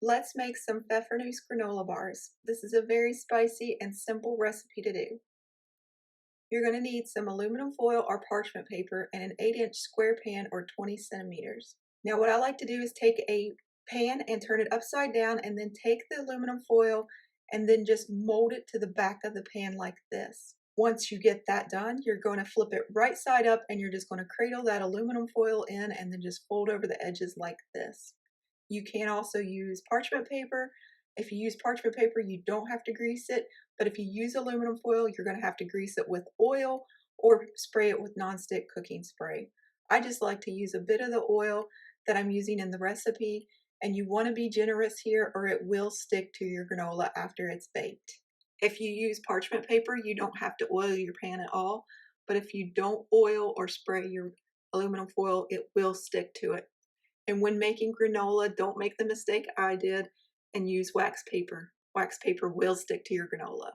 Let's make some Pfeffernuesse granola bars. This is a very spicy and simple recipe to do. You're going to need some aluminum foil or parchment paper and an 8-inch square pan or 20 centimeters. Now what I like to do is take a pan and turn it upside down and then take the aluminum foil and then just mold it to the back of the pan like this. Once you get that done, you're going to flip it right side up and you're just going to cradle that aluminum foil in and then just fold over the edges like this. You can also use parchment paper. If you use parchment paper, you don't have to grease it, but if you use aluminum foil, you're going to have to grease it with oil or spray it with nonstick cooking spray. I just like to use a bit of the oil that I'm using in the recipe, and you want to be generous here or it will stick to your granola after it's baked. If you use parchment paper, you don't have to oil your pan at all, but if you don't oil or spray your aluminum foil, it will stick to it. And when making granola, don't make the mistake I did and use wax paper. Wax paper will stick to your granola.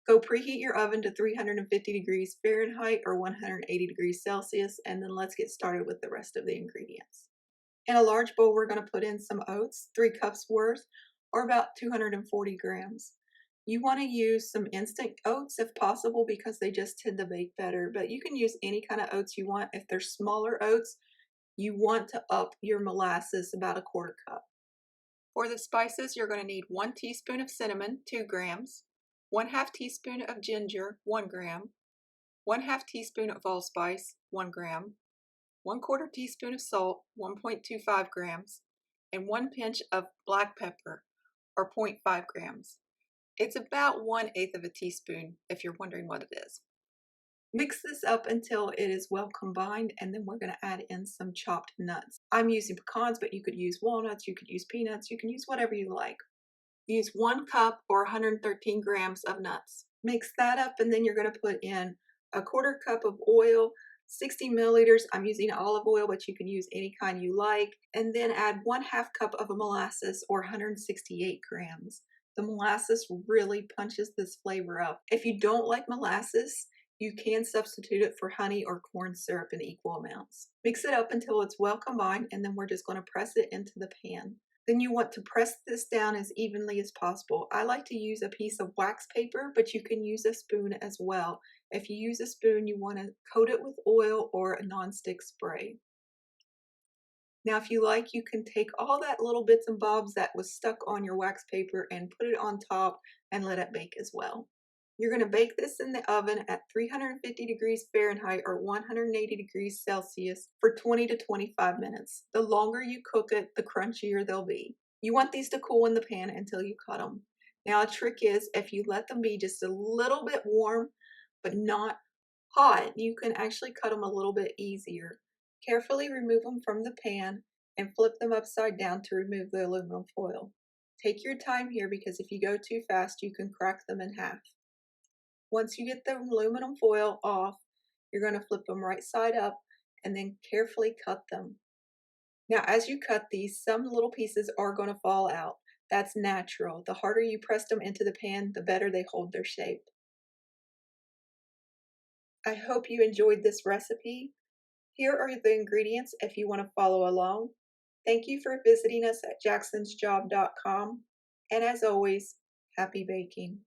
Go preheat your oven to 350 degrees Fahrenheit or 180 degrees Celsius, and then let's get started with the rest of the ingredients. In a large bowl, we're going to put in some oats, 3 cups worth, or about 240 grams. You want to use some instant oats if possible because they just tend to bake better, but you can use any kind of oats you want. If they're smaller oats, you want to up your molasses about 1/4 cup. For the spices, you're going to need 1 teaspoon of cinnamon, 2 grams, 1/2 teaspoon of ginger, 1 gram, 1/2 teaspoon of allspice, 1 gram, 1/4 teaspoon of salt, 1.25 grams, and 1 pinch of black pepper, or 0.5 grams. It's about 1/8 of a teaspoon if you're wondering what it is. Mix this up until it is well combined, and then we're going to add in some chopped nuts. I'm using pecans, but you could use walnuts, you could use peanuts, you can use whatever you like. Use 1 cup or 113 grams of nuts. Mix that up, and then you're going to put in 1/4 cup of oil, 60 milliliters. I'm using olive oil, but you can use any kind you like. And then add 1/2 cup of molasses or 168 grams. The molasses really punches this flavor up. If you don't like molasses, you can substitute it for honey or corn syrup in equal amounts. Mix it up until it's well combined, and then we're just going to press it into the pan. Then you want to press this down as evenly as possible. I like to use a piece of wax paper, but you can use a spoon as well. If you use a spoon, you want to coat it with oil or a nonstick spray. Now, if you like, you can take all that little bits and bobs that was stuck on your wax paper and put it on top and let it bake as well. You're going to bake this in the oven at 350 degrees Fahrenheit or 180 degrees Celsius for 20 to 25 minutes. The longer you cook it, the crunchier they'll be. You want these to cool in the pan until you cut them. Now, a trick is if you let them be just a little bit warm, but not hot, you can actually cut them a little bit easier. Carefully remove them from the pan and flip them upside down to remove the aluminum foil. Take your time here because if you go too fast, you can crack them in half. Once you get the aluminum foil off, you're going to flip them right side up and then carefully cut them. Now, as you cut these, some little pieces are going to fall out. That's natural. The harder you press them into the pan, the better they hold their shape. I hope you enjoyed this recipe. Here are the ingredients if you want to follow along. Thank you for visiting us at jacksonsjob.com. And as always, happy baking.